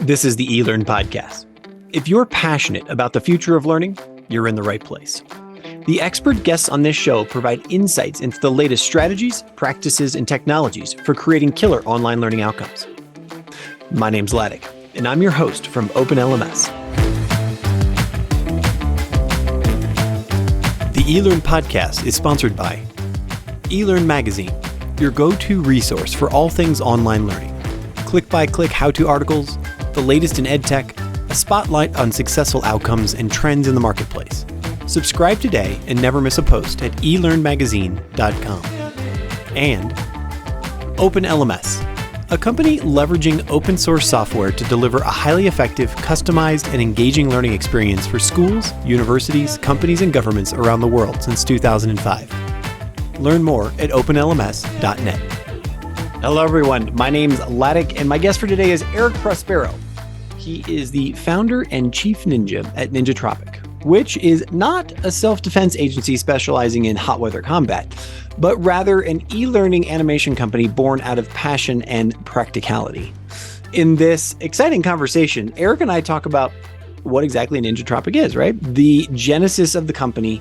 This is the eLearn podcast. If you're passionate about the future of learning, you're in the right place. The expert guests on this show provide insights into the latest strategies, practices, and technologies for creating killer online learning outcomes. My name's Ladek, and I'm your host from OpenLMS. The eLearn podcast is sponsored by eLearn Magazine, your go-to resource for all things online learning. Click-by-click how-to articles, the latest in EdTech, a spotlight on successful outcomes and trends in the marketplace. Subscribe today and never miss a post at elearnmagazine.com. And OpenLMS, a company leveraging open source software to deliver a highly effective, customized, and engaging learning experience for schools, universities, companies, and governments around the world since 2005. Learn more at openlms.net. Hello, everyone. My name's Ladek, and my guest for today is Erick Prospero. He is the founder and chief ninja at Ninja Tropic, which is not a self-defense agency specializing in hot weather combat, but rather an e-learning animation company born out of passion and practicality. In this exciting conversation, Erick and I talk about what exactly Ninja Tropic is, right? The genesis of the company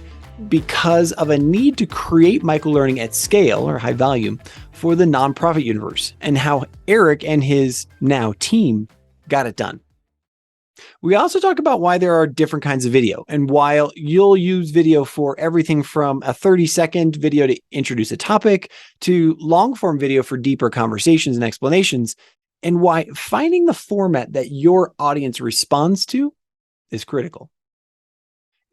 because of a need to create microlearning at scale or high volume for the nonprofit universe, and how Erick and his now team got it done. We also talk about why there are different kinds of video, and while you'll use video for everything from a 30-second video to introduce a topic to long-form video for deeper conversations and explanations, and why finding the format that your audience responds to is critical.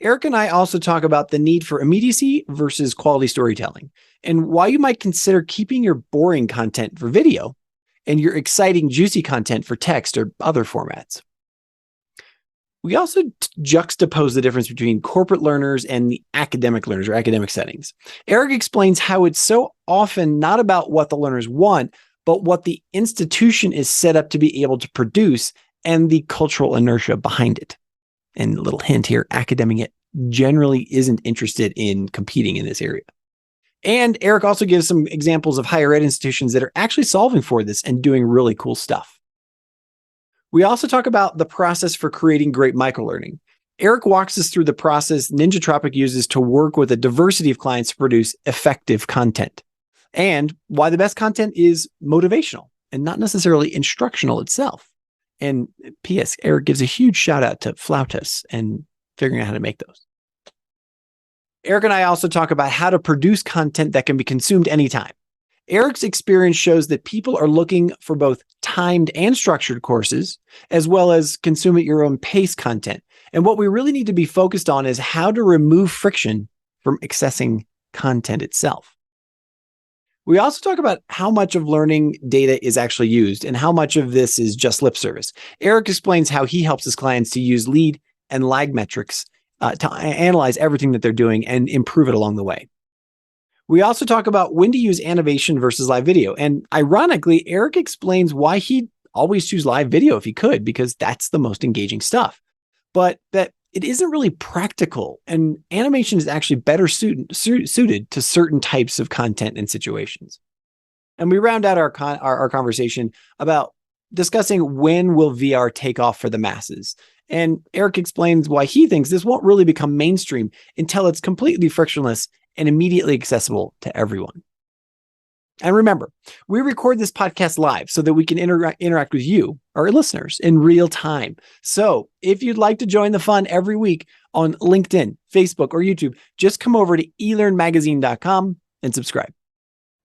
Erick and I also talk about the need for immediacy versus quality storytelling, and why you might consider keeping your boring content for video and your exciting, juicy content for text or other formats. We also juxtapose the difference between corporate learners and the academic learners or academic settings. Erick explains how it's so often not about what the learners want, but what the institution is set up to be able to produce and the cultural inertia behind it. And a little hint here, academia generally isn't interested in competing in this area. And Erick also gives some examples of higher ed institutions that are actually solving for this and doing really cool stuff. We also talk about the process for creating great microlearning. Erick walks us through the process Ninja Tropic uses to work with a diversity of clients to produce effective content, and why the best content is motivational and not necessarily instructional itself. And P.S. Erick gives a huge shout out to flautas and figuring out how to make those. Erick and I also talk about how to produce content that can be consumed anytime. Erick's experience shows that people are looking for both timed and structured courses, as well as consume at your own pace content. And what we really need to be focused on is how to remove friction from accessing content itself. We also talk about how much of learning data is actually used and how much of this is just lip service. Erick explains how he helps his clients to use lead and lag metrics to analyze everything that they're doing and improve it along the way. We also talk about when to use animation versus live video. And ironically, Erick explains why he'd always choose live video if he could, because that's the most engaging stuff. But that it isn't really practical, and animation is actually better suited to certain types of content and situations. And we round out our conversation about discussing when will VR take off for the masses. And Erick explains why he thinks this won't really become mainstream until it's completely frictionless and immediately accessible to everyone. And remember, we record this podcast live so that we can interact with you, our listeners, in real time. So if you'd like to join the fun every week on LinkedIn, Facebook, or YouTube, just come over to elearnmagazine.com and subscribe.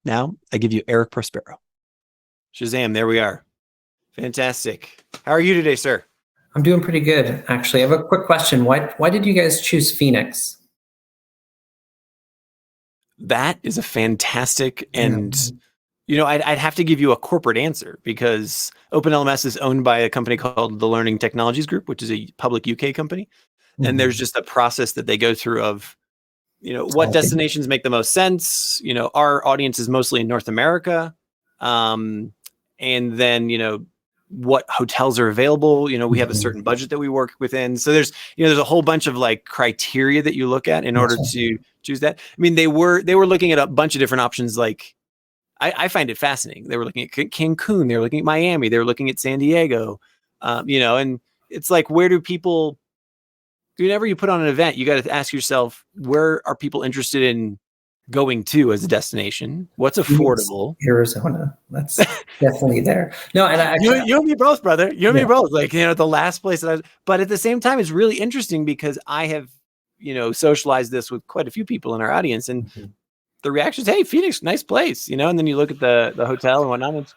Now, I give you Erick Prospero. Shazam, there we are. Fantastic. How are you today, sir? I'm doing pretty good, actually. I have a quick question. Why did you guys choose Phoenix? That is a fantastic, and I'd have to give you a corporate answer because OpenLMS is owned by a company called the Learning Technologies Group, which is a public UK company. Mm-hmm. And there's just a process that they go through of, what destinations make the most sense. Our audience is mostly in North America. And then, what hotels are available. We have a certain budget that we work within. So there's a whole bunch of like criteria that you look at in order to choose that. I mean, they were looking at a bunch of different options. Like I find it fascinating. They were looking at Cancun. They were looking at Miami. They were looking at San Diego. And it's like, where do people, whenever you put on an event, you got to ask yourself, where are people interested in going to as a destination? What's affordable? Arizona. That's definitely there. No, and you and me both, brother. You and me both. Like, the last place but at the same time, it's really interesting because I have, socialized this with quite a few people in our audience, and the reaction is, hey, Phoenix, nice place, and then you look at the hotel and whatnot, it's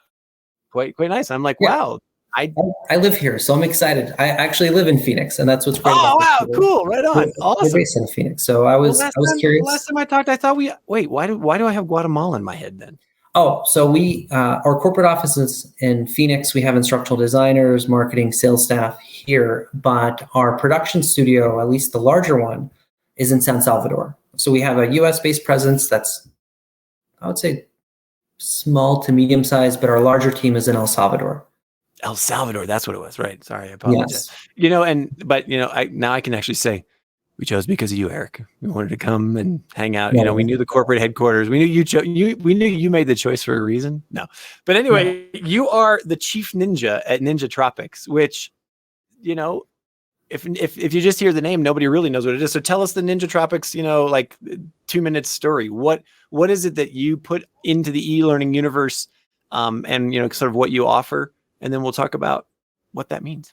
quite nice. I'm like, wow. I live here, so I'm excited. I actually live in Phoenix, and that's what's great. Oh, wow, cool, right on, awesome. We're based in Phoenix, so I was curious. Last time I talked, I thought why do I have Guatemala in my head then? Oh, so we our corporate office is in Phoenix. We have instructional designers, marketing, sales staff here, but our production studio, at least the larger one, is in San Salvador. So we have a U.S.-based presence that's, I would say, small to medium sized, but our larger team is in El Salvador. El Salvador, that's what it was, right? Sorry, I apologize. Yes. Now I can actually say we chose because of you, Eric. We wanted to come and hang out. Yeah, we knew the corporate headquarters. We knew we knew you made the choice for a reason. No, but anyway, you are the chief ninja at Ninja Tropics, which, if you just hear the name, nobody really knows what it is. So tell us the Ninja Tropics, 2-minute story. What is it that you put into the e-learning universe, and sort of what you offer? And then we'll talk about what that means.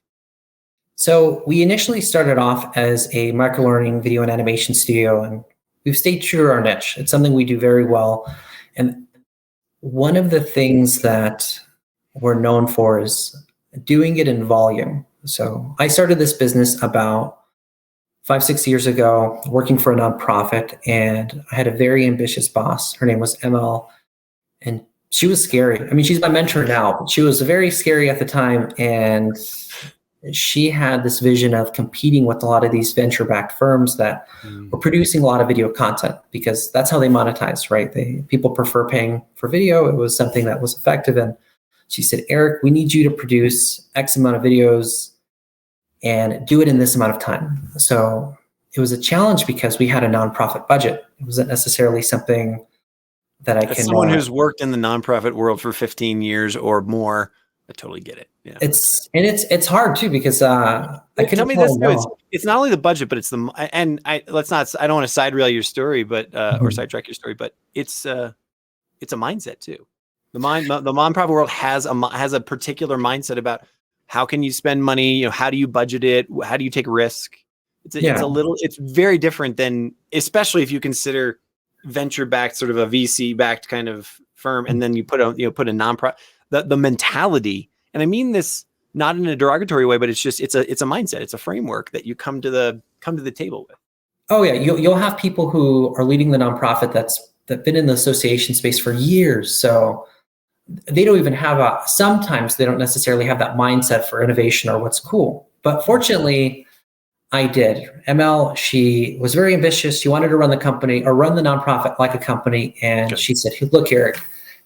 So we initially started off as a microlearning video and animation studio, and we've stayed true to our niche. It's something we do very well. And one of the things that we're known for is doing it in volume. So I started this business about 5-6 years ago, working for a nonprofit, and I had a very ambitious boss. Her name was ML, and she was scary. I mean, she's my mentor now, but she was very scary at the time. And she had this vision of competing with a lot of these venture-backed firms that were producing a lot of video content, because that's how they monetize, right? People prefer paying for video. It was something that was effective. And she said, Eric, we need you to produce X amount of videos and do it in this amount of time. So it was a challenge because we had a nonprofit budget. It wasn't necessarily something that I can. As someone who's worked in the nonprofit world for 15 years or more, I totally get it. Yeah. It's hard too, because I tell me this. It's not only the budget, but it's I don't want to side rail your story, but or sidetrack your story, but it's a mindset too. The nonprofit world has a particular mindset about how can you spend money, how do you budget it, how do you take risk. It's very different than, especially if you consider venture-backed, sort of a VC-backed kind of firm, and then you put a nonprofit. The mentality, and I mean this not in a derogatory way, but it's a mindset, it's a framework that you come to the table with. Oh yeah, you'll have people who are leading the nonprofit that's been in the association space for years, so they don't even have sometimes they don't necessarily have that mindset for innovation or what's cool. But fortunately, I did. ML, she was very ambitious. She wanted to run the company or run the nonprofit like a company. And she said, hey, look, Eric,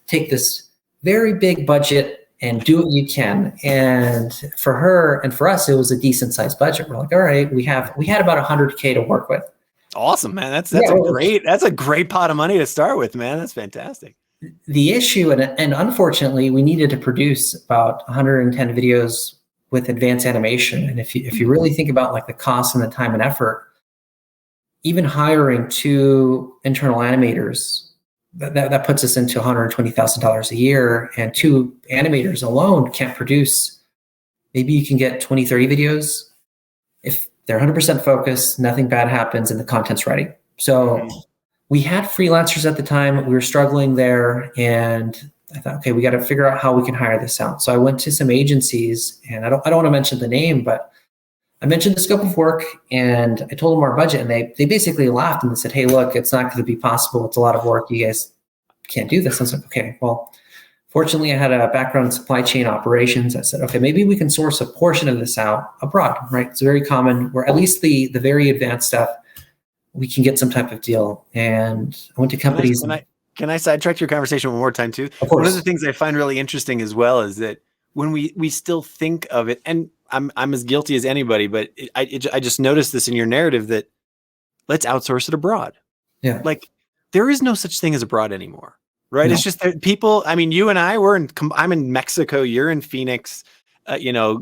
take this very big budget and do what you can. And for her and for us, it was a decent sized budget. We're like, all right, we had about $100K to work with. Awesome, man. That's a great pot of money to start with, man. That's fantastic. The issue, and unfortunately, we needed to produce about 110 videos with advanced animation. And if you really think about like the cost and the time and effort, even hiring 2 internal animators, that puts us into $120,000 a year, and 2 animators alone can't produce. Maybe you can get 20, 30 videos. If they're 100% focused, nothing bad happens and the content's ready. So we had freelancers at the time. We were struggling there, and I thought, okay, we got to figure out how we can hire this out. So I went to some agencies, and I don't want to mention the name, but I mentioned the scope of work, and I told them our budget, and they basically laughed and they said, hey, look, it's not going to be possible. It's a lot of work. You guys can't do this. I was like, okay, well, fortunately I had a background in supply chain operations. I said, okay, maybe we can source a portion of this out abroad, right? It's very common, where at least the very advanced stuff, we can get some type of deal. And I went to companies. Can I sidetrack your conversation one more time too? One of the things I find really interesting as well is that when we still think of it, and I'm as guilty as anybody, but I just noticed this in your narrative that let's outsource it abroad. Yeah. Like there is no such thing as abroad anymore, right? No. It's just that people, I mean, you and I, I'm in Mexico, you're in Phoenix.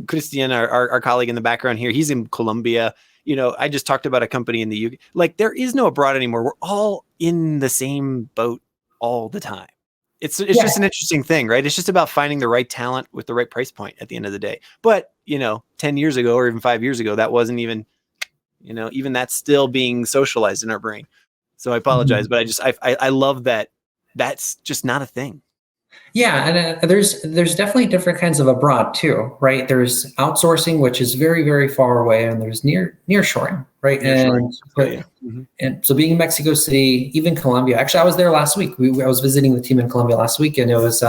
Christian, our colleague in the background here, he's in Colombia. I just talked about a company in the UK. Like, there is no abroad anymore. We're all in the same boat all the time. It's just an interesting thing, right? It's just about finding the right talent with the right price point at the end of the day. But, 10 years ago or even 5 years ago, that wasn't even, even that's still being socialized in our brain. So I apologize, but I love that that's just not a thing. Yeah, and there's definitely different kinds of abroad too, right? There's outsourcing, which is very, very far away, and there's nearshoring, right? And so being in Mexico City, even Colombia. Actually, I was there last week. I was visiting the team in Colombia last week, and it was,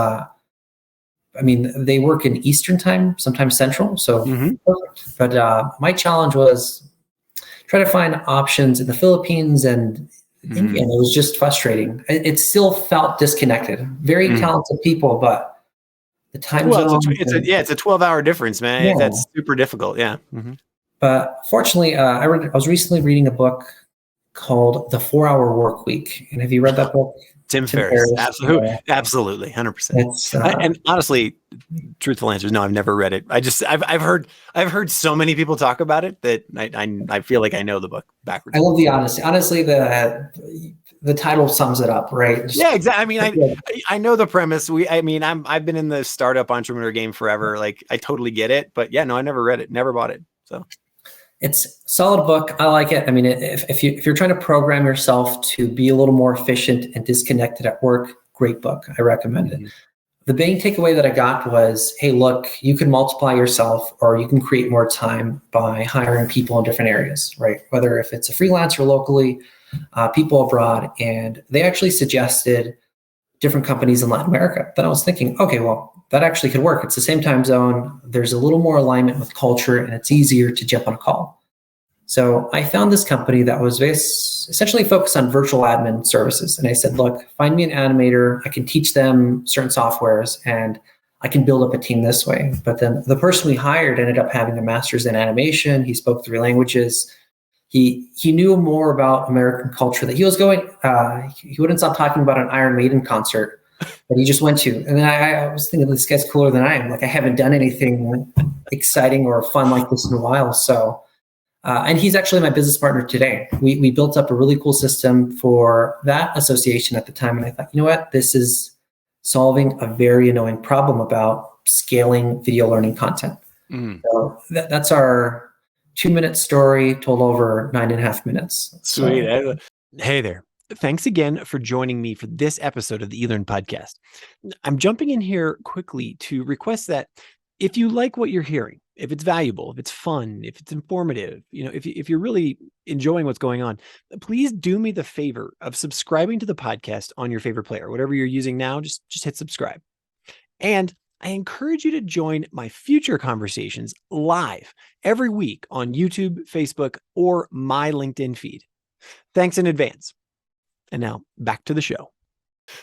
they work in Eastern time, sometimes Central, so perfect. But my challenge was try to find options in the Philippines and India, and it was just frustrating. It still felt disconnected. Very talented people, but the time zone. It's a 12-hour difference, man. Yeah. That's super difficult. Yeah. But fortunately, I was recently reading a book called The 4-Hour Work Week. And have you read that book? Tim Ferriss. Absolutely. 100%. And honestly, truthful answer is no, I've never read it. I've heard so many people talk about it that I feel like I know the book backwards. I love the honesty. Honestly, the title sums it up, right? Yeah, exactly. I mean, I know the premise. I've been in the startup entrepreneur game forever. Like, I totally get it, but yeah, no, I never read it, never bought it. So it's a solid book. I like it. I mean, if you're trying to program yourself to be a little more efficient and disconnected at work, great book. I recommend it. The main takeaway that I got was, hey, look, you can multiply yourself, or you can create more time by hiring people in different areas, right? Whether if it's a freelancer locally, people abroad. And they actually suggested different companies in Latin America. Then I was thinking, okay, well, that actually could work. It's the same time zone. There's a little more alignment with culture, and it's easier to jump on a call. So I found this company that was essentially focused on virtual admin services. And I said, look, find me an animator. I can teach them certain softwares, and I can build up a team this way. But then the person we hired ended up having a master's in animation. He spoke 3 languages. He knew more about American culture that he was going. He wouldn't stop talking about an Iron Maiden concert that he just went to. And then I was thinking, this guy's cooler than I am. Like, I haven't done anything exciting or fun like this in a while. So, and he's actually my business partner today. We built up a really cool system for that association at the time. And I thought, you know what? This is solving a very annoying problem about scaling video learning content. So that's our 2-minute story told over 9.5 minutes. Sweet. So, hey there. Thanks again for joining me for this episode of the eLearn podcast. I'm jumping in here quickly to request that if you like what you're hearing, if it's valuable, if it's fun, if it's informative, if you're really enjoying what's going on, please do me the favor of subscribing to the podcast on your favorite player. Whatever you're using now, just hit subscribe. And I encourage you to join my future conversations live every week on YouTube, Facebook, or my LinkedIn feed. Thanks in advance. And now back to the show.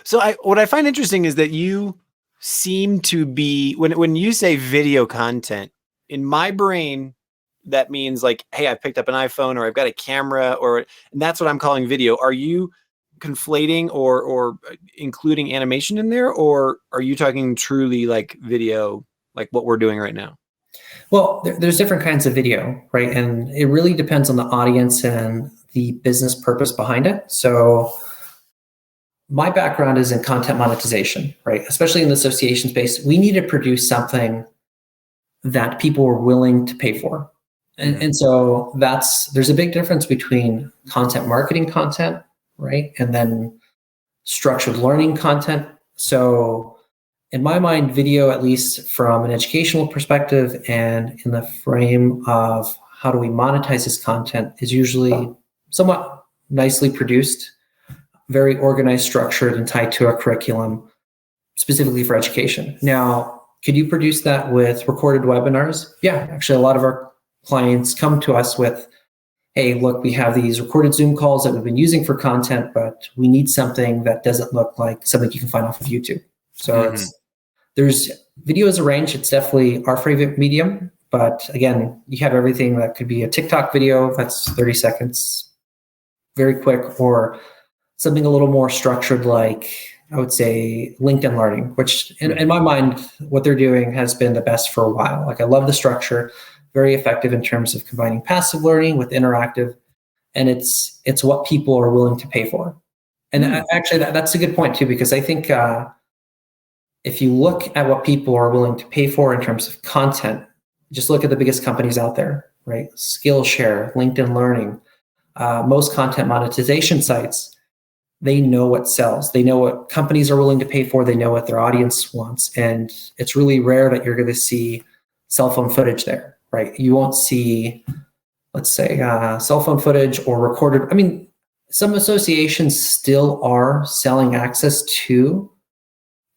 So what I find interesting is that you seem to be, when you say video content, in my brain, that means like, hey, I've picked up an iPhone, or I've got a camera, and that's what I'm calling video. Are you conflating or including animation in there, or are you talking truly like video, like what we're doing right now? Well, there's different kinds of video, right? And it really depends on the audience and the business purpose behind it. So my background is in content monetization, right? Especially in the association space, we need to produce something that people were willing to pay for. And so there's a big difference between content marketing content, right? And then structured learning content. So in my mind, video, at least from an educational perspective and in the frame of how do we monetize this content, is usually somewhat nicely produced, very organized, structured, and tied to a curriculum specifically for education. Now, could you produce that with recorded webinars? Yeah, actually, a lot of our clients come to us with, hey, look, we have these recorded Zoom calls that we've been using for content, but we need something that doesn't look like something you can find off of YouTube. So there's video as a range. It's definitely our favorite medium. But again, you have everything that could be a TikTok video that's 30 seconds, very quick, or something a little more structured like I would say LinkedIn Learning, which in my mind, what they're doing has been the best for a while. Like I love the structure, very effective in terms of combining passive learning with interactive, and it's what people are willing to pay for. And actually, that's a good point too, because I think if you look at what people are willing to pay for in terms of content, just look at the biggest companies out there, right? Skillshare, LinkedIn Learning, most content monetization sites. They know what sells. They know what companies are willing to pay for. They know what their audience wants. And it's really rare that you're going to see cell phone footage there, right? You won't see, let's say, cell phone footage or recorded. I mean, some associations still are selling access to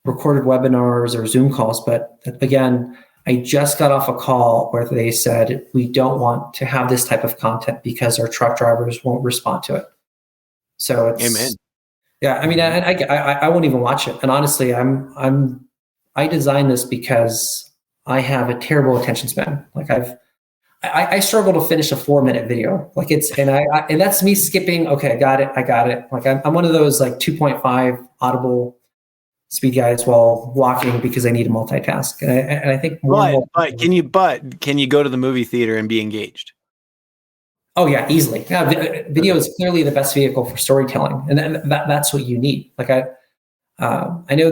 recorded webinars or Zoom calls. But again, I just got off a call where they said, we don't want to have this type of content because our truck drivers won't respond to it. So it's, Amen. Yeah, I mean, I won't even watch it. And honestly, I designed this because I have a terrible attention span. Like I struggle to finish a 4-minute video. Like and that's me skipping. Okay, I got it. Like I'm one of those like 2.5 audible speed guys while walking because I need to multitask. And I think but can you go to the movie theater and be engaged? Oh yeah, easily. Yeah, video is clearly the best vehicle for storytelling, and that's what you need. Like I know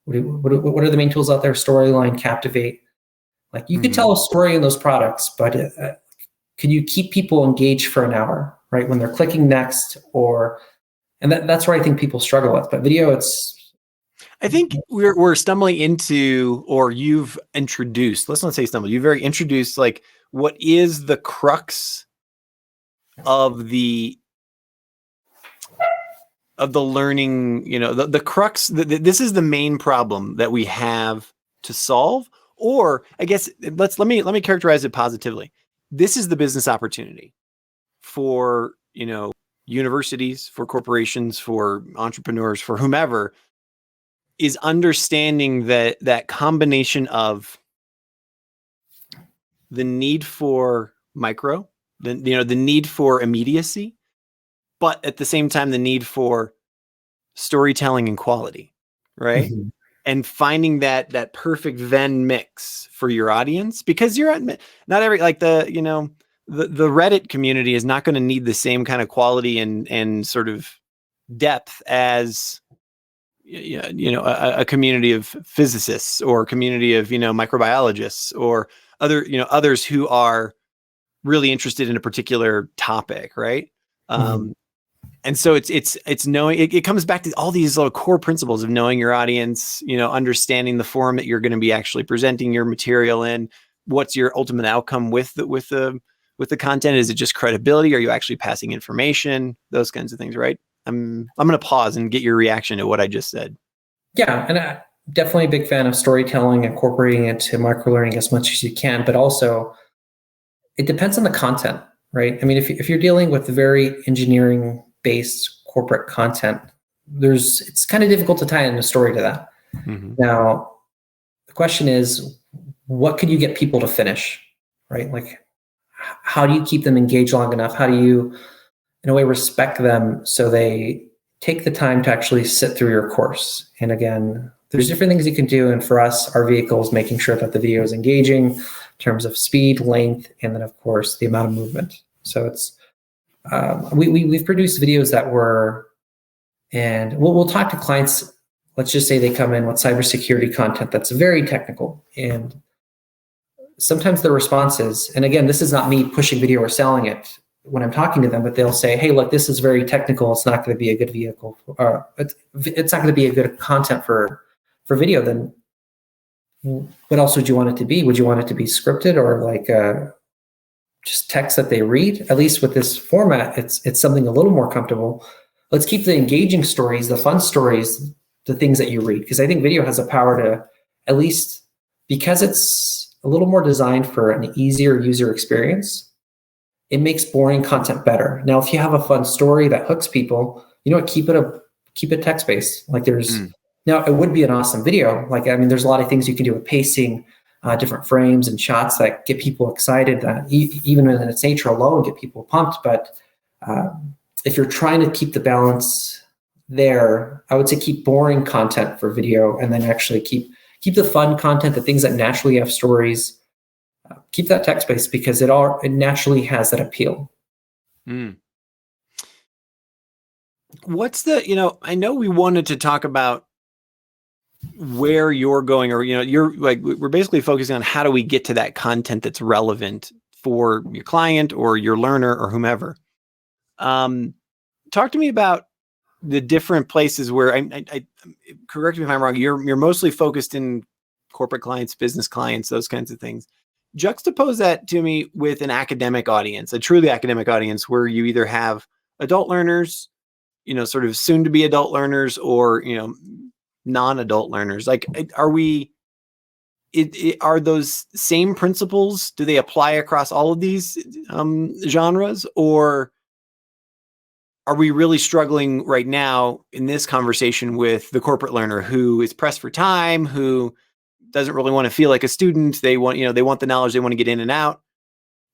what are the main tools out there? Storyline, Captivate. Like you could tell a story in those products, but can you keep people engaged for an hour, right? When they're clicking next, and that's where I think people struggle with. But video, I think we're stumbling into, or you've introduced. Let's not say stumble. You've very introduced like what is the crux of the learning, the crux, this is the main problem that we have to solve. Or I guess let me characterize it positively. This is the business opportunity for, universities, for corporations, for entrepreneurs, for whomever, is understanding that combination of the need for the need for immediacy, but at the same time, the need for storytelling and quality, right? Mm-hmm. And finding that perfect Venn mix for your audience, because not every, like the Reddit community is not going to need the same kind of quality and sort of depth as a community of physicists or a community of microbiologists or others who are really interested in a particular topic, right? Mm-hmm. And so it's knowing, it comes back to all these little core principles of knowing your audience, understanding the form that you're going to be actually presenting your material in. What's your ultimate outcome with the content? Is it just credibility? Are you actually passing information? Those kinds of things, right? I'm going to pause and get your reaction to what I just said. Yeah, and I'm definitely a big fan of storytelling, incorporating it to microlearning as much as you can, but also it depends on the content, right? I mean, if you're dealing with very engineering-based corporate content, it's kind of difficult to tie in a story to that. Mm-hmm. Now, the question is, what could you get people to finish, right? Like, how do you keep them engaged long enough? How do you, in a way, respect them so they take the time to actually sit through your course? And again, there's different things you can do. And for us, our vehicle is making sure that the video is engaging in terms of speed, length, and then, of course, the amount of movement. So it's we've produced videos that and we'll talk to clients. Let's just say they come in with cybersecurity content that's very technical, and sometimes the response is, and again, this is not me pushing video or selling it when I'm talking to them, but they'll say, hey, look, this is very technical. It's not going to be a good vehicle, or it's not going to be a good content for video. Then what else would you want it to be? Would you want it to be scripted or like just text that they read? At least with this format, it's something a little more comfortable. Let's keep the engaging stories, the fun stories, the things that you read, because I think video has the power to, at least because it's a little more designed for an easier user experience, it makes boring content better. Now, if you have a fun story that hooks people, keep it text-based. Like now it would be an awesome video. Like, I mean, there's a lot of things you can do with pacing, different frames and shots that get people excited, that even in its nature alone get people pumped. But if you're trying to keep the balance there, I would say keep boring content for video, and then actually keep the fun content, the things that naturally have stories. Keep that text-based because it naturally has that appeal. Mm. What's I know we wanted to talk about where you're going, or, you're like, we're basically focusing on how do we get to that content that's relevant for your client or your learner or whomever. Talk to me about the different places where I correct me if I'm wrong. You're mostly focused in corporate clients, business clients, those kinds of things. Juxtapose that to me with an academic audience, a truly academic audience, where you either have adult learners, sort of soon to be adult learners, or, non-adult learners. Like, are those same principles? Do they apply across all of these genres, or are we really struggling right now in this conversation with the corporate learner who is pressed for time, who doesn't really want to feel like a student? They want, they want the knowledge, they want to get in and out.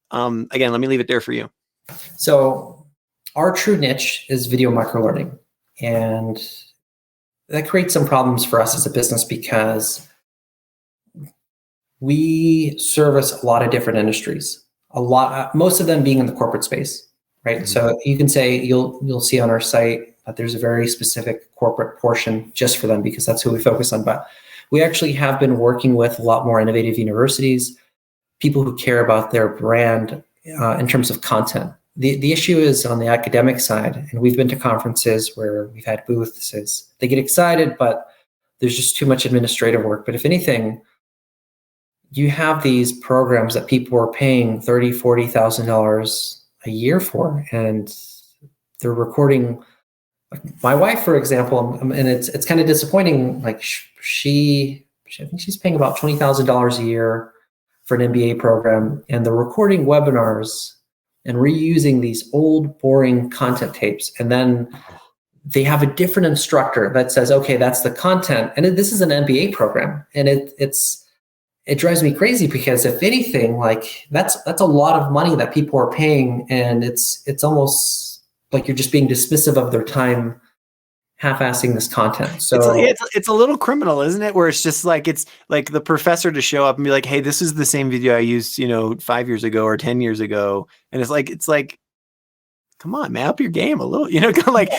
Again, let me leave it there for you. So our true niche is video microlearning, and that creates some problems for us as a business because we service a lot of different industries, most of them being in the corporate space, right? Mm-hmm. So you can say you'll see on our site that there's a very specific corporate portion just for them because that's who we focus on. But we actually have been working with a lot more innovative universities, people who care about their brand in terms of content. The issue is on the academic side, and we've been to conferences where we've had booths, is they get excited, but there's just too much administrative work. But if anything, you have these programs that people are paying $30,000, $40,000 a year for, and they're recording. My wife, for example, and it's kind of disappointing. Like I think she's paying about $20,000 a year for an MBA program, and they're recording webinars and reusing these old, boring content tapes. And then they have a different instructor that says, okay, that's the content. And this is an MBA program. And it drives me crazy because if anything, like that's a lot of money that people are paying. And it's almost like you're just being dismissive of their time, half-assing this content. So it's a little criminal, isn't it? Where it's just like, it's like the professor to show up and be like, hey, this is the same video I used, 5 years ago or 10 years ago. And it's like, come on, man, up your game a little, like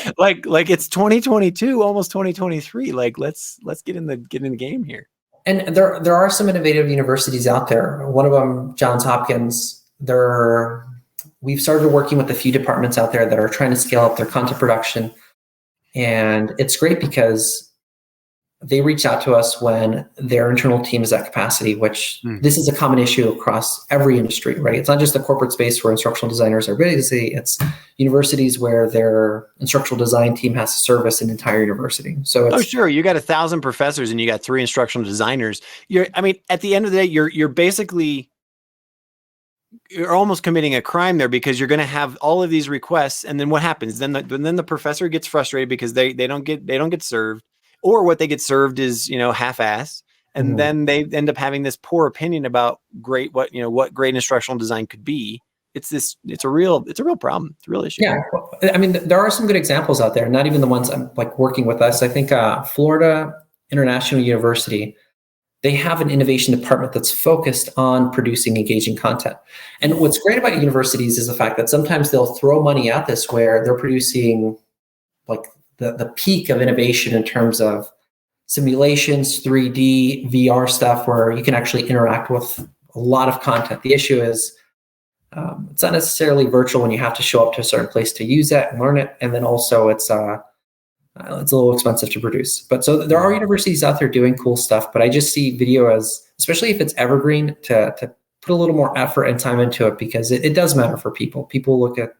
it's 2022, almost 2023. Like, let's get in the game here. And there are some innovative universities out there. One of them, Johns Hopkins, we've started working with a few departments out there that are trying to scale up their content production. And it's great because they reach out to us when their internal team is at capacity, which this is a common issue across every industry, right? It's not just the corporate space where instructional designers are busy. It's universities where their instructional design team has to service an entire university. So sure. You got 1,000 professors and you got 3 instructional designers. At the end of the day, you're basically, you're almost committing a crime there, because you're going to have all of these requests, and then what happens? Then the professor gets frustrated because they don't get served, or what they get served is half-assed, and then they end up having this poor opinion about what great instructional design could be. It's a real problem. It's a real issue. Yeah, there are some good examples out there. Not even the ones I'm like working with us. I think Florida International University, they have an innovation department that's focused on producing engaging content. And what's great about universities is the fact that sometimes they'll throw money at this where they're producing like the peak of innovation in terms of simulations, 3D, VR stuff, where you can actually interact with a lot of content. The issue is it's not necessarily virtual when you have to show up to a certain place to use it and learn it. And then also it's a little expensive to produce. But so there are universities out there doing cool stuff, but I just see video as, especially if it's evergreen, to put a little more effort and time into it, because it does matter for people. People look at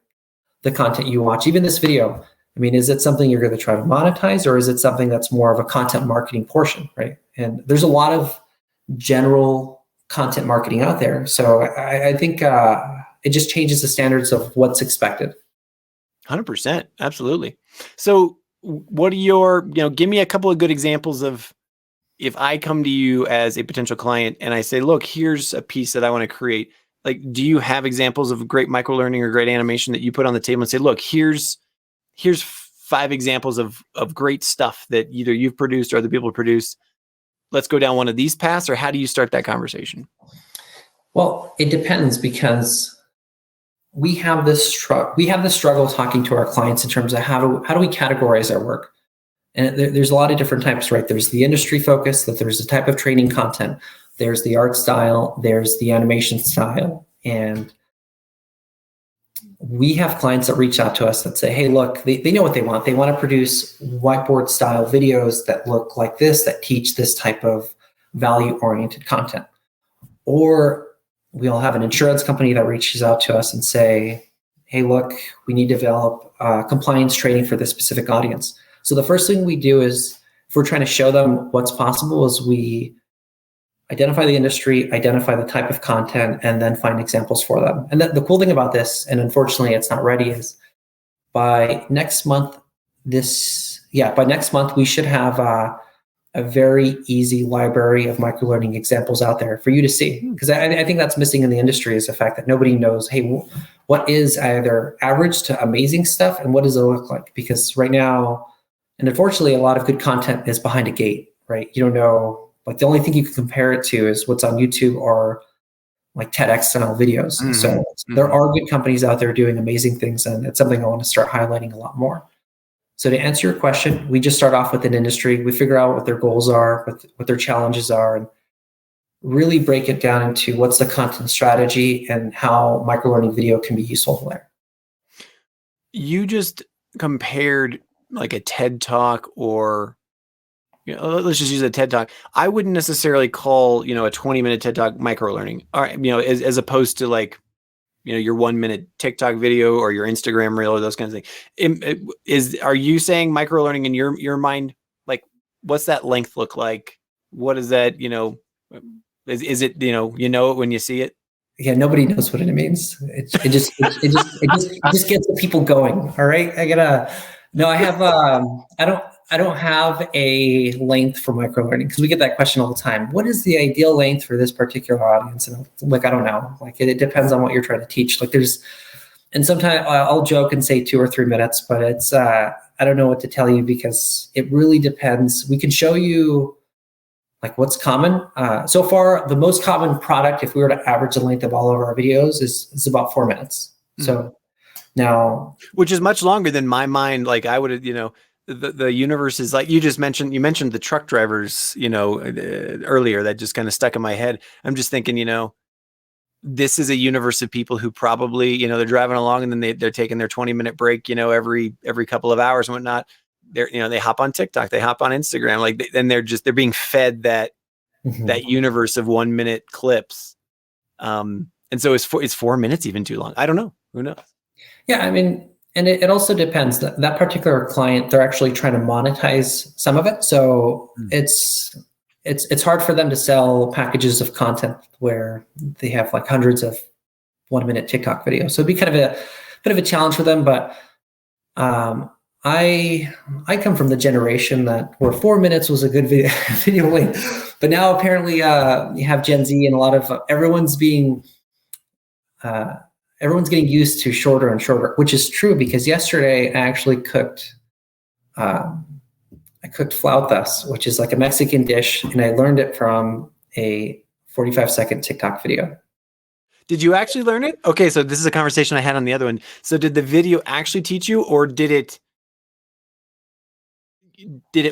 the content you watch, even this video. Is it something you're going to try to monetize, or is it something that's more of a content marketing portion, right? And there's a lot of general content marketing out there. So I think it just changes the standards of what's expected. 100%. Absolutely. So what are your, give me a couple of good examples of, if I come to you as a potential client and I say, look, here's a piece that I want to create. Like, do you have examples of great microlearning or great animation that you put on the table and say, look, here's 5 examples of great stuff that either you've produced or other people have produced. Let's go down one of these paths, or how do you start that conversation? Well, it depends, because we have this struggle talking to our clients in terms of how do we categorize our work. And there's a lot of different types, right? There's the industry focus, that there's a type of training content, there's the art style, there's the animation style. And we have clients that reach out to us that say, hey, look, they know what they want. They want to produce whiteboard style videos that look like this, that teach this type of value-oriented content. Or we'll have an insurance company that reaches out to us and say, hey, look, we need to develop compliance training for this specific audience. So the first thing we do is, if we're trying to show them what's possible, is we identify the industry, identify the type of content, and then find examples for them. And the cool thing about this, and unfortunately it's not ready, is by next month, we should have a very easy library of microlearning examples out there for you to see. Because I think that's missing in the industry, is the fact that nobody knows, hey, what is either average to amazing stuff, and what does it look like? Because right now, and unfortunately, a lot of good content is behind a gate, right? You don't know, like the only thing you can compare it to is what's on YouTube or like TEDx style videos. Mm-hmm. So there are good companies out there doing amazing things, and it's something I want to start highlighting a lot more. So to answer your question, we just start off with an industry. We figure out what their goals are, what their challenges are, and really break it down into what's the content strategy and how microlearning video can be useful there. You just compared like a TED Talk, or let's just use a TED Talk. I wouldn't necessarily call a 20-minute TED Talk microlearning, or as opposed to like your 1-minute TikTok video or your Instagram reel or those kinds of things. Are you saying microlearning in your mind? Like, what's that length look like? What is that? Is it it when you see it? Yeah, nobody knows what it means. It just gets the people going. All right, I don't have a length for microlearning, because we get that question all the time. What is the ideal length for this particular audience? And like, I don't know. Like, it depends on what you're trying to teach. Like, and sometimes I'll joke and say 2 or 3 minutes, but it's I don't know what to tell you, because it really depends. We can show you like what's common. So far, the most common product, if we were to average the length of all of our videos, is about 4 minutes. Mm-hmm. So now, which is much longer than my mind. Like, I would, the universe is like, you mentioned the truck drivers, earlier, that just kind of stuck in my head. I'm just thinking, this is a universe of people who probably, they're driving along, and then they're taking their 20-minute break, every couple of hours and whatnot. They hop on TikTok, they hop on Instagram, like, and they're being fed that universe of 1-minute clips. And so is 4 minutes even too long? I don't know. Who knows? Yeah, I mean, and it also depends. That particular client, they're actually trying to monetize some of it. So it's hard for them to sell packages of content where they have like hundreds of 1-minute TikTok videos. So it'd be kind of a bit of a challenge for them. But I come from the generation where 4 minutes was a good video length. But now apparently you have Gen Z, and a lot of everyone's getting used to shorter and shorter, which is true, because yesterday I actually cooked flautas, which is like a Mexican dish, and I learned it from a 45-second TikTok video. Did you actually learn it? Okay, so this is a conversation I had on the other one. So did the video actually teach you, or did it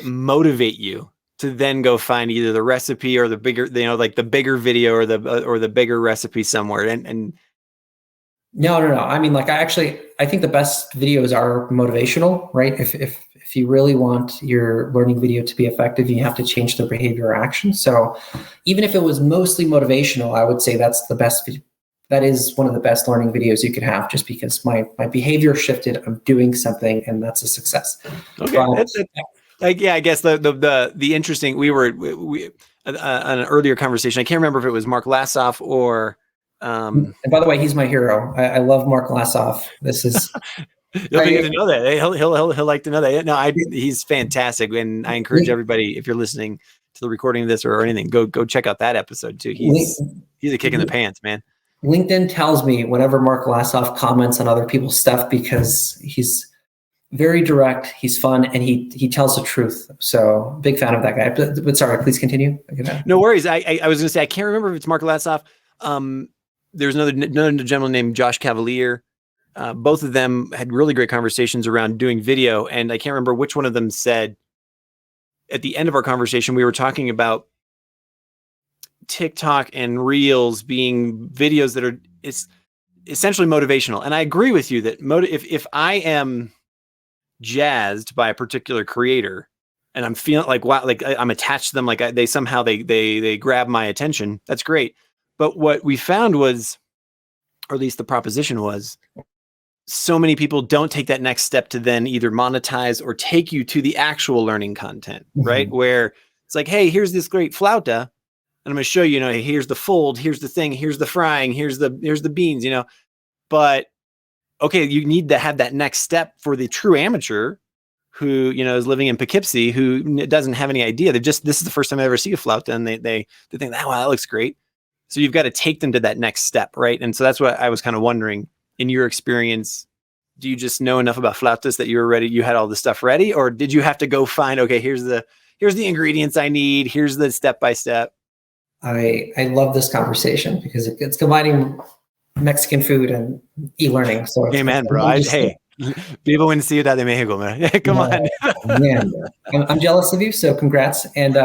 motivate you to then go find either the recipe or the bigger, like the bigger video or the bigger recipe somewhere? And No. I mean, like, I think the best videos are motivational, right? If you really want your learning video to be effective, you have to change the behavior or action. So even if it was mostly motivational, I would say that's the best. That is one of the best learning videos you could have, just because my behavior shifted. I'm doing something, and that's a success. Okay. I guess the interesting, we on an earlier conversation, I can't remember if it was Mark Lassoff or. And by the way, he's my hero. I love Mark Lassoff. This is he'll get to know that. He'll like to know that. No, he's fantastic, and I encourage everybody, if you're listening to the recording of this or anything, go check out that episode too. He's a kick in the pants, man. LinkedIn tells me whenever Mark Lassoff comments on other people's stuff, because he's very direct. He's fun, and he tells the truth. So big fan of that guy. But sorry, please continue. No worries. I was going to say, I can't remember if it's Mark Lassoff. There's another gentleman named Josh Cavalier. Both of them had really great conversations around doing video. And I can't remember which one of them said at the end of our conversation, we were talking about TikTok and Reels being videos that are essentially motivational. And I agree with you that if I am jazzed by a particular creator and I'm feeling like, wow, like I'm attached to them, like they grab my attention, that's great. But what we found was, or at least the proposition was, so many people don't take that next step to then either monetize or take you to the actual learning content, right? Where it's like, hey, here's this great flauta, and I'm going to show you, hey, here's the fold, here's the thing, here's the frying, here's the beans, but okay, you need to have that next step for the true amateur who, is living in Poughkeepsie, who doesn't have any idea. This is the first time I ever see a flauta, and they think, wow, that looks great. So you've got to take them to that next step, right? And so that's what I was kind of wondering, in your experience, do you just know enough about flautas that you had all the stuff ready, or did you have to go find, okay, here's the ingredients I need, here's the step-by-step? I love this conversation because it's combining Mexican food and e-learning. So amen, bro. Hey, vivo en Ciudad de Mexico, man. Come on. Man, I'm jealous of you, so congrats. And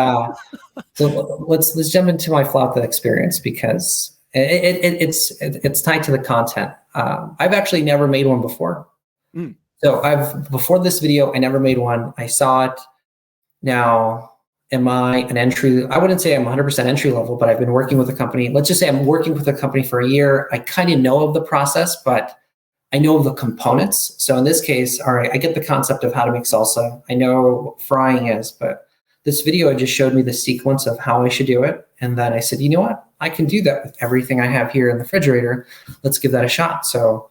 so let's jump into my flauta experience, because it's tied to the content. I've actually never made one before. So before this video, I never made one. I saw it. Now, am I an entry? I wouldn't say I'm 100% entry level, but I've been working with a company. Let's just say I'm working with a company for a year. I kind of know of the process, but I know of the components. So in this case, all right, I get the concept of how to make salsa. I know what frying is, but this video just showed me the sequence of how I should do it. And then I said, you know what? I can do that with everything I have here in the refrigerator. Let's give that a shot. So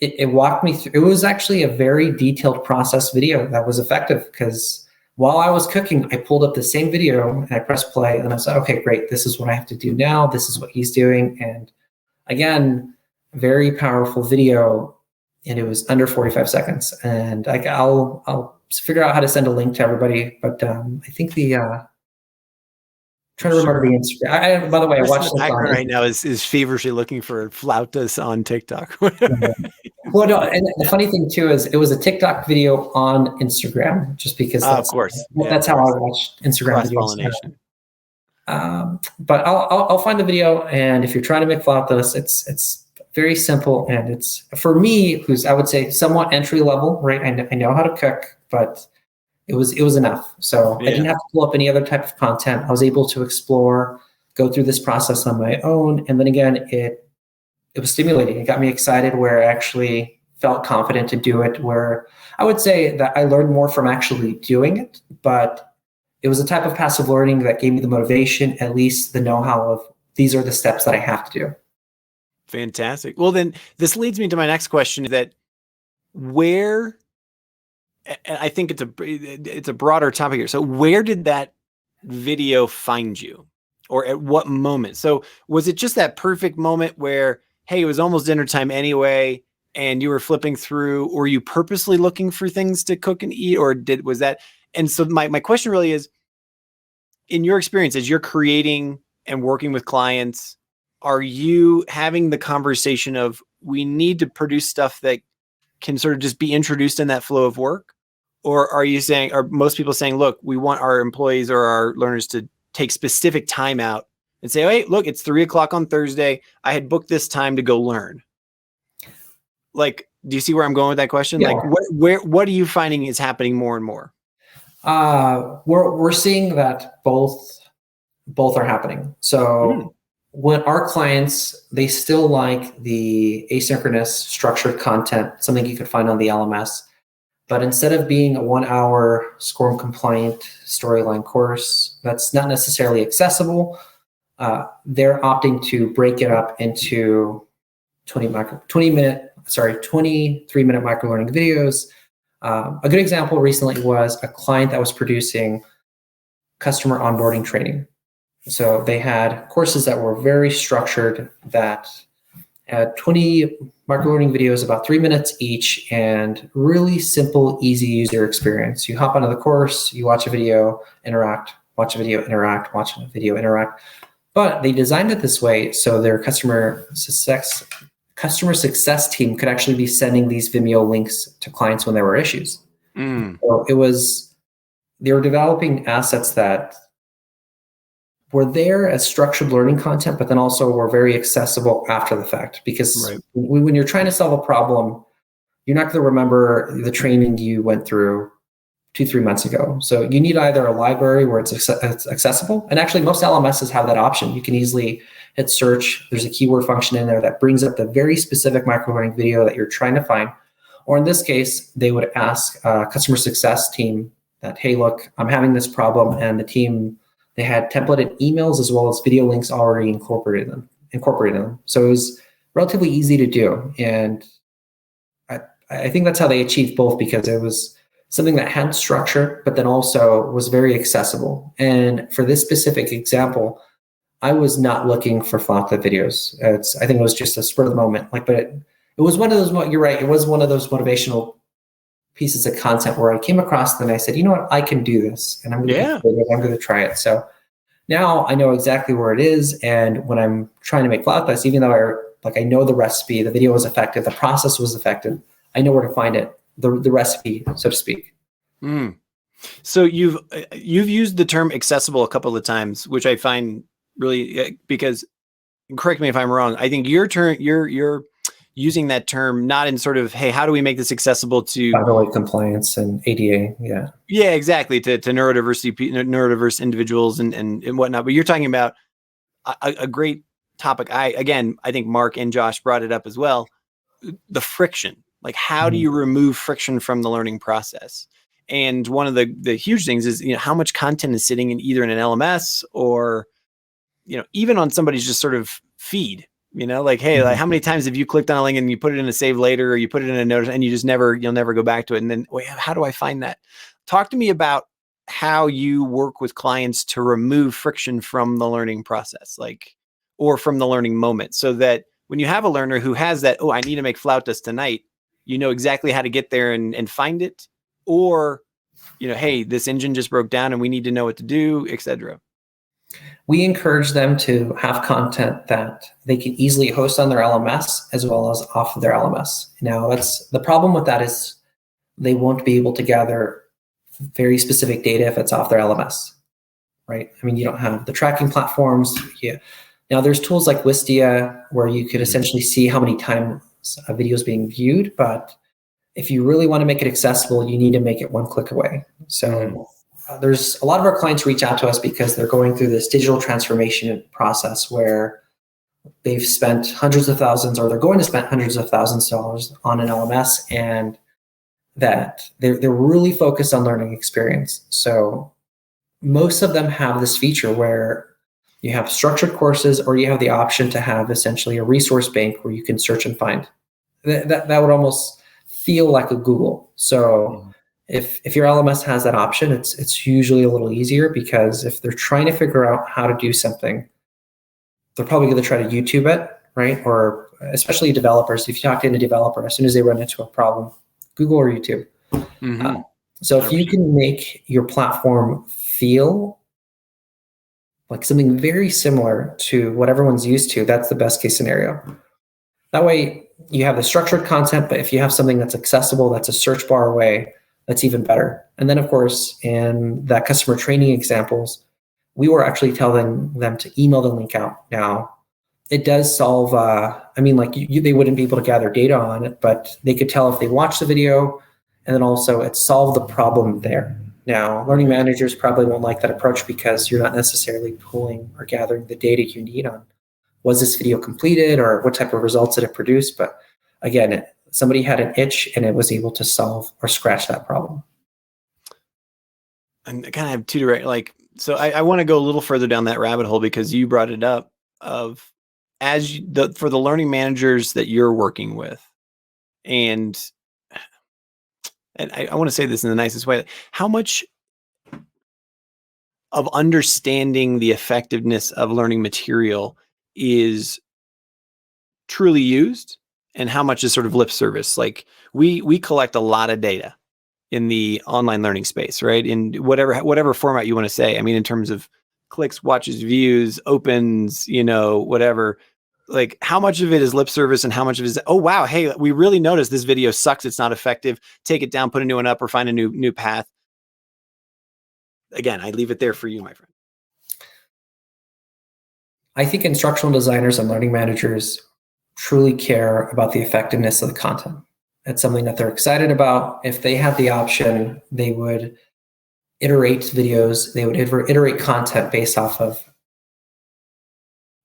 it walked me through. It was actually a very detailed process video that was effective, because while I was cooking, I pulled up the same video and I pressed play, and I said, okay, great. This is what I have to do now. This is what he's doing. And again, very powerful video. And it was under 45 seconds. And I'll figure out how to send a link to everybody. But I think trying to remember the Instagram. By the way, I watched the background right now is feverishly looking for flautas on TikTok. Well, no, and the funny thing too is it was a TikTok video on Instagram, just because of course, that's how I watched Instagram videos. But I'll find the video, and if you're trying to make flautas, it's very simple, and it's, for me, who's, I would say, somewhat entry level, right? I know how to cook, but it was enough. So I didn't have to pull up any other type of content. I was able to explore, go through this process on my own. And then again, it was stimulating. It got me excited, where I actually felt confident to do it, where I would say that I learned more from actually doing it, but it was a type of passive learning that gave me the motivation, at least the know-how of these are the steps that I have to do. Fantastic. Well, then this leads me to my next question, that where, and I think it's a broader topic here. So where did that video find you, or at what moment? So was it just that perfect moment where, hey, it was almost dinner time anyway, and you were flipping through, or were you purposely looking for things to cook and eat, or was that? And so my question really is, in your experience, as you're creating and working with clients, are you having the conversation of, we need to produce stuff that can sort of just be introduced in that flow of work? Or are most people saying, look, we want our employees or our learners to take specific time out and say, hey, look, it's 3:00 on Thursday. I had booked this time to go learn. Like, do you see where I'm going with that question? Yeah. Like, what are you finding is happening more and more? We're seeing that both are happening. So when our clients, they still like the asynchronous structured content, something you could find on the LMS. But instead of being a 1-hour SCORM compliant storyline course that's not necessarily accessible, they're opting to break it up into 23-minute microlearning videos. A good example recently was a client that was producing customer onboarding training. So they had courses that were very structured, that had 20 microlearning videos about 3 minutes each and really simple, easy user experience. You hop onto the course, you watch a video, interact, watch a video, interact, watch a video, interact. But they designed it this way so their customer success team could actually be sending these Vimeo links to clients when there were issues. So they were developing assets that were there as structured learning content, but then also were very accessible after the fact. Because when you're trying to solve a problem, you're not going to remember the training you went through 2-3 months ago. So you need either a library where it's accessible, and actually most LMSs have that option. You can easily hit search. There's a keyword function in there that brings up the very specific microlearning video that you're trying to find. Or in this case, they would ask a customer success team that, hey, look, I'm having this problem, and the team, they had templated emails as well as video links already incorporated in them. So it was relatively easy to do. And I think that's how they achieved both, because it was something that had structure, but then also was very accessible. And for this specific example, I was not looking for Flauta videos. I think it was just a spur of the moment. But it was one of those, you're right, it was one of those motivational pieces of content where I came across them and I said, you know what, I can do this, and I'm going to try it. So now I know exactly where it is. And when I'm trying to make flautas, even though I know the recipe, the video was effective, the process was effective, I know where to find it, the recipe, so to speak. So you've used the term accessible a couple of times, which I find really, because, correct me if I'm wrong, I think you're using that term not in sort of, hey, how do we make this accessible to federal compliance and ADA? Yeah, exactly, to neurodiverse individuals and whatnot. But you're talking about a great topic. I think Mark and Josh brought it up as well. The friction. Like, how do you remove friction from the learning process? And one of the huge things is, how much content is sitting in either in an LMS or, even on somebody's just sort of feed, hey, like, how many times have you clicked on a link and you put it in a save later, or you put it in a notice and you'll never go back to it. And then, wait, how do I find that? Talk to me about how you work with clients to remove friction from the learning process, or from the learning moment, so that when you have a learner who has that, I need to make flautas tonight, you know exactly how to get there and find it, or, hey, this engine just broke down and we need to know what to do, etc. We encourage them to have content that they can easily host on their LMS as well as off of their LMS. Now, that's the problem with that is they won't be able to gather very specific data if it's off their LMS, right? I mean, you don't have the tracking platforms. Yeah. Now, there's tools like Wistia where you could essentially see how many times a video is being viewed, but if you really want to make it accessible, you need to make it one click away. So there's a lot of our clients reach out to us because they're going through this digital transformation process where they've spent hundreds of thousands, or they're going to spend hundreds of thousands of dollars on an LMS, and that they're really focused on learning experience. So most of them have this feature where you have structured courses, or you have the option to have essentially a resource bank where you can search and find. That would almost feel like a Google. So if your LMS has that option, it's usually a little easier, because if they're trying to figure out how to do something, they're probably going to try to YouTube it, right? Or especially developers, if you talk to a developer, as soon as they run into a problem, Google or YouTube. So if you can make your platform feel like something very similar to what everyone's used to, that's the best case scenario. That way you have the structured content, but if you have something that's accessible, that's a search bar away, that's even better. And then, of course, in that customer training examples, we were actually telling them to email the link out. Now, it does solve, they wouldn't be able to gather data on it, but they could tell if they watched the video, and then also it solved the problem there. Now, learning managers probably won't like that approach, because you're not necessarily pulling or gathering the data you need on, was this video completed, or what type of results did it produce? But again, somebody had an itch and it was able to solve or scratch that problem. And I kind of have two direct, so I want to go a little further down that rabbit hole, because you brought it up of for the learning managers that you're working with, and I want to say this in the nicest way, how much of understanding the effectiveness of learning material is truly used, and how much is sort of lip service? Like we collect a lot of data in the online learning space, right? In whatever format you want to say. I mean, in terms of clicks, watches, views, opens, whatever. Like, how much of it is lip service and how much of it is, oh wow, hey, we really noticed this video sucks, it's not effective, take it down, put a new one up, or find a new path. Again, I leave it there for you, my friend. I think instructional designers and learning managers truly care about the effectiveness of the content. It's something that they're excited about. If they had the option, they would iterate videos, they would iterate content based off of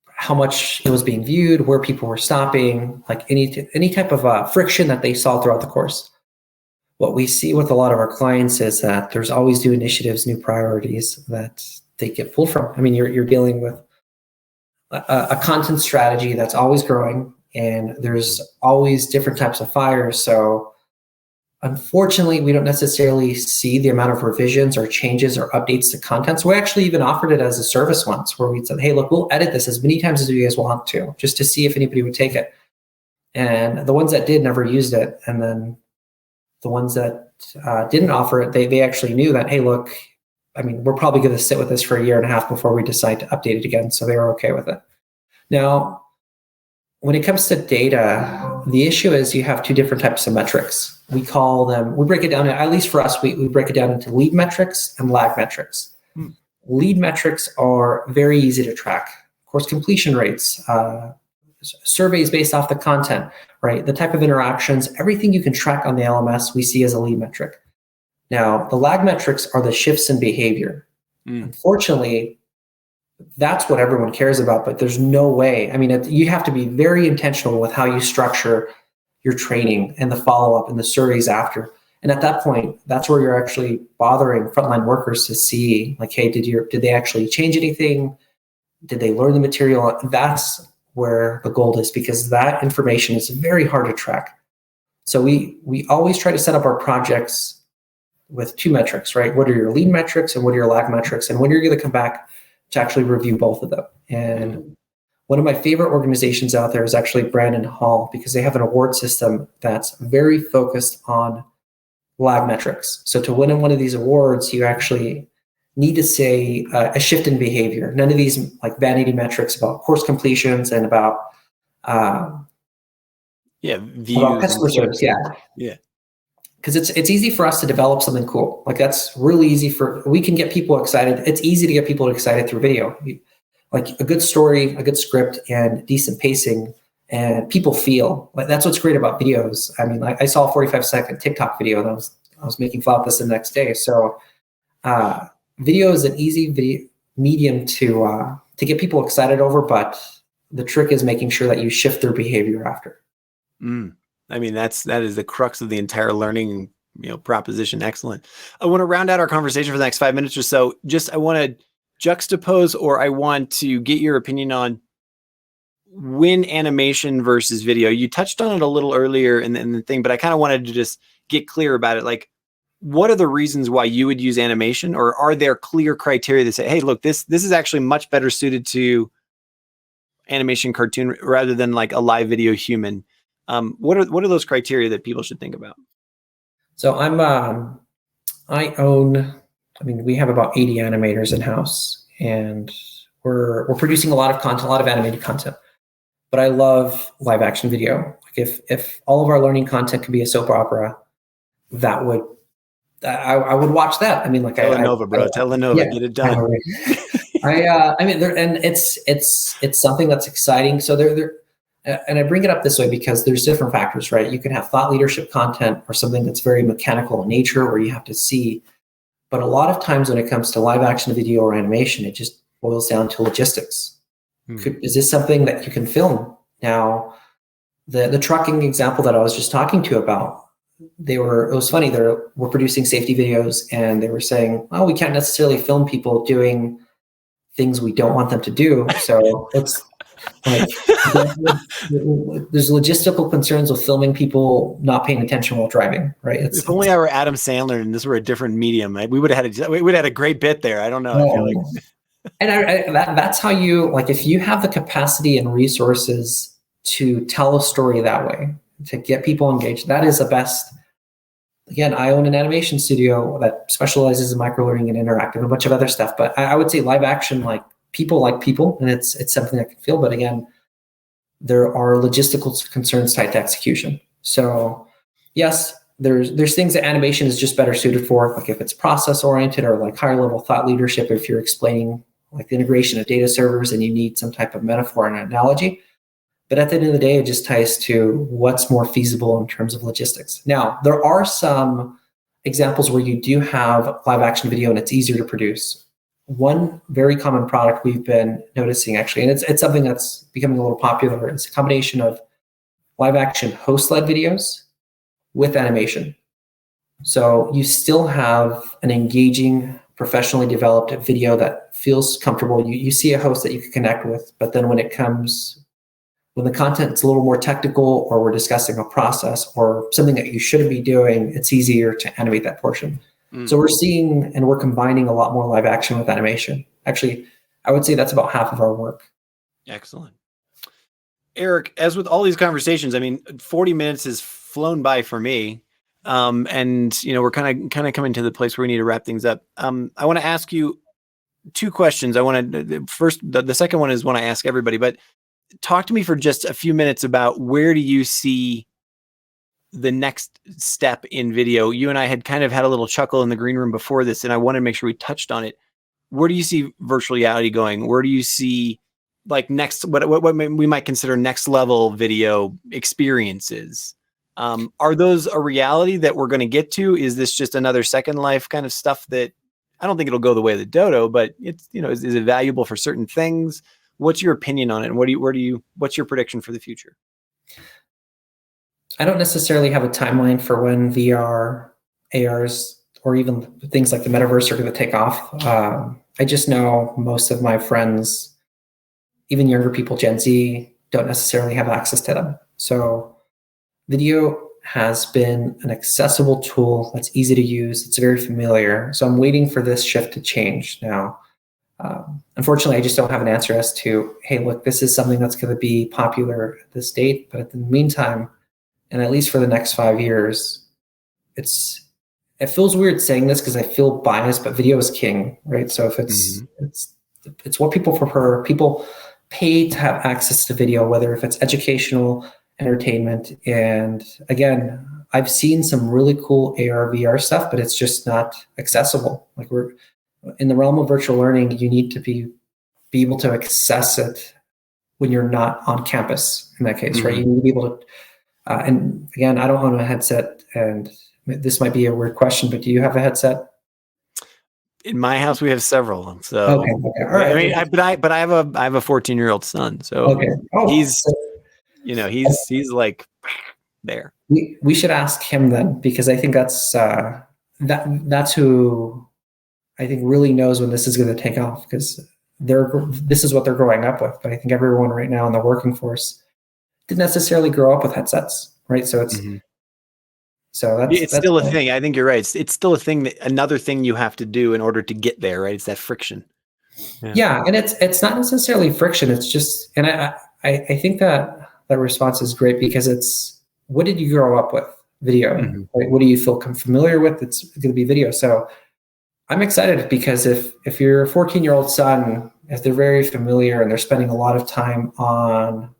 how much it was being viewed, where people were stopping, like any type of friction that they saw throughout the course. What we see with a lot of our clients is that there's always new initiatives, new priorities that they get pulled from. I mean, you're dealing with a content strategy that's always growing, and there's always different types of fires. So unfortunately, we don't necessarily see the amount of revisions or changes or updates to content. So we actually even offered it as a service once, where we said, hey, look, we'll edit this as many times as you guys want to, just to see if anybody would take it. And the ones that did never used it. And then the ones that didn't offer it, they actually knew that, hey, look, I mean, we're probably going to sit with this for 1.5 years before we decide to update it again. So they were okay with it. Now, when it comes to data, the issue is you have two different types of metrics. We break it down, at least for us, we break it down into lead metrics and lag metrics. Lead metrics are very easy to track. Course completion rates, surveys based off the content, right? The type of interactions, everything you can track on the LMS, we see as a lead metric. Now, the lag metrics are the shifts in behavior. Unfortunately, that's what everyone cares about, but there's no way. I mean, you have to be very intentional with how you structure your training and the follow-up and the surveys after. And at that point, that's where you're actually bothering frontline workers to see, like, hey, did they actually change anything? Did they learn the material? That's where the gold is, because that information is very hard to track. So we always try to set up our projects with two metrics, right? What are your lead metrics and what are your lag metrics? And when you're going to come back to actually review both of them. And one of my favorite organizations out there is actually Brandon Hall, because they have an award system that's very focused on lag metrics. So to win in one of these awards, you actually need to say a shift in behavior. None of these like vanity metrics about course completions and about views, about customer service. Yeah. Because it's easy for us to develop something cool. Like that's really easy we can get people excited. It's easy to get people excited through video. Like a good story, a good script, and decent pacing, and people feel. Like that's what's great about videos. I mean, I saw a 45-second TikTok video, and I was making flautas the next day. So video is an easy medium to get people excited over, but the trick is making sure that you shift their behavior after. I mean, that is the crux of the entire learning, proposition. Excellent. I want to round out our conversation for the next 5 minutes or so. I want to juxtapose, or I want to get your opinion on when animation versus video. You touched on it a little earlier in the thing, but I kind of wanted to just get clear about it. Like, what are the reasons why you would use animation, or are there clear criteria that say, hey, look, this is actually much better suited to animation cartoon rather than like a live video human? What are those criteria that people should think about? So we have about 80 animators in house, and we're producing a lot of content, a lot of animated content. But I love live action video. Like if all of our learning content could be a soap opera, I would watch that. I mean, like Telenova, get it done. It's something that's exciting. So and I bring it up this way because there's different factors, right? You can have thought leadership content or something that's very mechanical in nature where you have to see. But a lot of times when it comes to live action video or animation, it just boils down to logistics. Is this something that you can film? Now, the trucking example that I was just talking to you about, it was funny. We're producing safety videos, and they were saying, "Oh, we can't necessarily film people doing things we don't want them to do." So it's like there's logistical concerns with filming people not paying attention while driving, right? If only I were Adam Sandler and this were a different medium, we would have had a great bit there. I don't know. I feel like. And that's how if you have the capacity and resources to tell a story that way, to get people engaged. That is the best. Again, I own an animation studio that specializes in microlearning and interactive and a bunch of other stuff. But I would say live action, like people, and it's something I can feel. But again, there are logistical concerns tied to execution. So yes, there's things that animation is just better suited for, like if it's process oriented or like higher level thought leadership, if you're explaining like the integration of data servers and you need some type of metaphor and analogy. But at the end of the day, it just ties to what's more feasible in terms of logistics. Now, there are some examples where you do have live action video and it's easier to produce. One very common product we've been noticing actually, and it's something that's becoming a little popular, is a combination of live action host-led videos with animation. So you still have an engaging, professionally developed video that feels comfortable. You see a host that you can connect with, but then when the content's a little more technical or we're discussing a process or something that you shouldn't be doing, it's easier to animate that portion. So we're seeing and we're combining a lot more live action with animation. Actually, I would say that's about half of our work. Excellent. Erick, as with all these conversations, I mean, 40 minutes has flown by for me. And we're kind of coming to the place where we need to wrap things up. I want to ask you two questions. I want to first, the second one is one I ask everybody, but talk to me for just a few minutes about where do you see the next step in video? You and I had kind of had a little chuckle in the green room before this, and I want to make sure we touched on it. Where do you see virtual reality going? Where do you see like next, what we might consider next level video experiences? Are those a reality that we're going to get to? Is this just another Second Life kind of stuff that I don't think it'll go the way of the dodo, but it's, is it valuable for certain things? What's your opinion on it? And what's your prediction for the future? I don't necessarily have a timeline for when VR, ARs, or even things like the metaverse are going to take off. I just know most of my friends, even younger people, Gen Z, don't necessarily have access to them. So video has been an accessible tool that's easy to use. It's very familiar. So I'm waiting for this shift to change now. Unfortunately, I just don't have an answer as to, hey, look, this is something that's going to be popular at this date. But in the meantime, and at least for the next 5 years, it feels weird saying this because I feel biased, but video is king, right? So if it's what people prefer, people pay to have access to video, whether if it's educational, entertainment. And again, I've seen some really cool AR, VR stuff, but it's just not accessible. Like we're in the realm of virtual learning, you need to be able to access it when you're not on campus in that case, right? You need to be able to, and again, I don't own a headset, and this might be a weird question, but do you have a headset? In my house, we have several. So, okay. All right. I mean, I have a 14-year-old son. So he's like there. We should ask him then, because I think that's who I think really knows when this is going to take off, because this is what they're growing up with. But I think everyone right now in the working force didn't necessarily grow up with headsets, right? So it's that's still a thing. I think you're right. It's still a thing, another thing you have to do in order to get there, right? It's that friction. Yeah, and it's not necessarily friction. It's just, and I think that response is great, because it's, what did you grow up with? Video. Right? What do you feel familiar with? It's going to be video. So I'm excited, because if your 14-year-old son, if they're very familiar and they're spending a lot of time on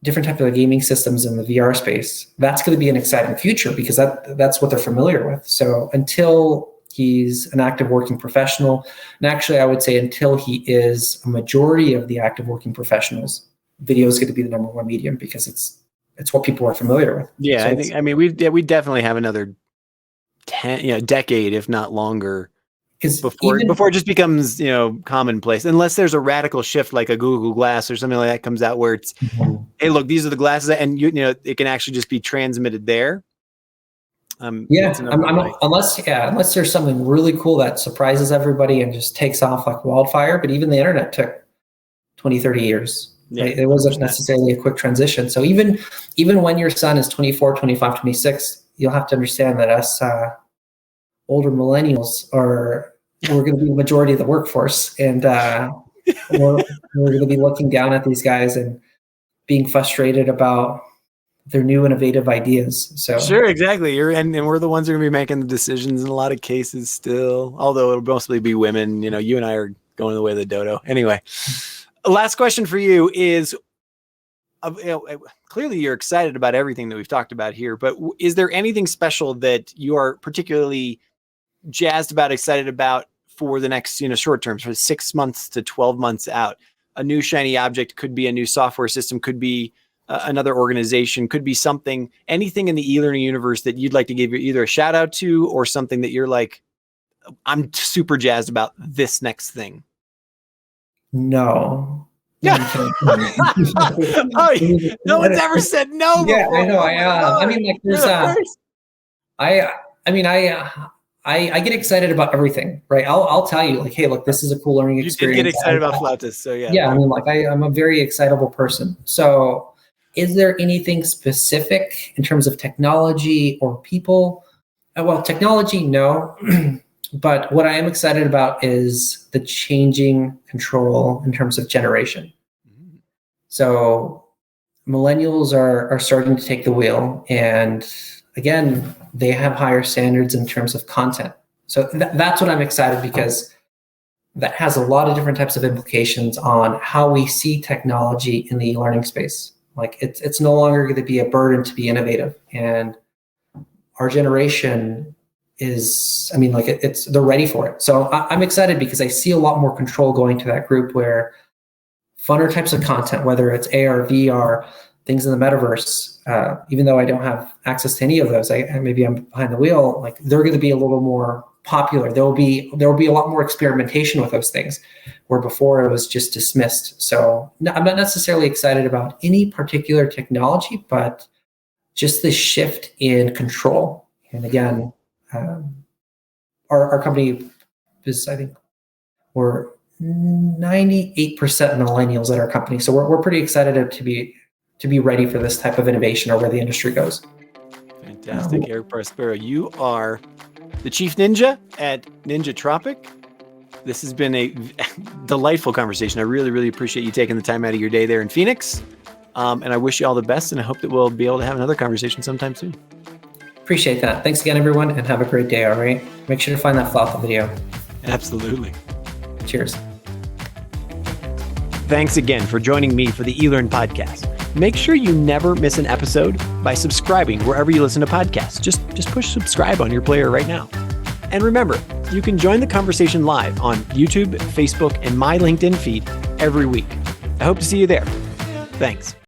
different types of gaming systems in the VR space, that's going to be an exciting future, because that's what they're familiar with. So until he's an active working professional, and actually I would say until he is a majority of the active working professionals, video is going to be the number one medium, because it's what people are familiar with. Yeah, so we definitely have another decade, if not longer, before it just becomes commonplace, unless there's a radical shift like a Google Glass or something like that comes out, where it's hey, look, these are the glasses, and it can actually just be transmitted there. Unless there's something really cool that surprises everybody and just takes off like wildfire. But even the internet took 20, 30 years. Right? It wasn't necessarily a quick transition. So even when your son is 24, 25, 26, you'll have to understand that us older millennials we're going to be the majority of the workforce, and we're going to be looking down at these guys and being frustrated about their new innovative ideas. So sure, exactly. And we're the ones who are going to be making the decisions in a lot of cases still, although it'll mostly be women. You and I are going the way of the dodo. Anyway, last question for you is, clearly you're excited about everything that we've talked about here, but is there anything special that you are particularly jazzed about, excited about for the next, short term, for 6 months to 12 months out? A new shiny object could be a new software system, could be another organization, could be something, anything in the e-learning universe that you'd like to give either a shout out to or something that you're like, I'm super jazzed about this next thing. No. Yeah. Oh, no one's ever said no before. Yeah, I know. I mean, like, there's I get excited about everything, right? I'll tell you, like, hey, look, this is a cool learning experience. You did get excited about flautas, so yeah. Yeah, I mean, like, I'm a very excitable person. So, is there anything specific in terms of technology or people? Well, technology, no. But what I am excited about is the changing control in terms of generation. Mm-hmm. So millennials are starting to take the wheel, and again, they have higher standards in terms of content. So that's what I'm excited, because that has a lot of different types of implications on how we see technology in the learning space. Like, it's no longer going to be a burden to be innovative, and our generation is, I mean, like, they're ready for it. So I'm excited because I see a lot more control going to that group, where funner types of content, whether it's AR, VR, things in the metaverse, even though I don't have access to any of those, maybe I'm behind the wheel, like, they're going to be a little more popular. There will be a lot more experimentation with those things, where before it was just dismissed. So I'm not necessarily excited about any particular technology, but just the shift in control. And again, our company is, I think, we're 98% millennials at our company. So we're pretty excited to be ready for this type of innovation, or where the industry goes. Fantastic. Erick Prospero, you are the chief ninja at Ninja Tropic. This has been a delightful conversation. I really, really appreciate you taking the time out of your day there in Phoenix. And I wish you all the best, and I hope that we'll be able to have another conversation sometime soon. Appreciate that. Thanks again, everyone, and have a great day, all right? Make sure to find that Flauta video. Absolutely. Cheers. Thanks again for joining me for the eLearn podcast. Make sure you never miss an episode by subscribing wherever you listen to podcasts. Just push subscribe on your player right now. And remember, you can join the conversation live on YouTube, Facebook, and my LinkedIn feed every week. I hope to see you there. Thanks.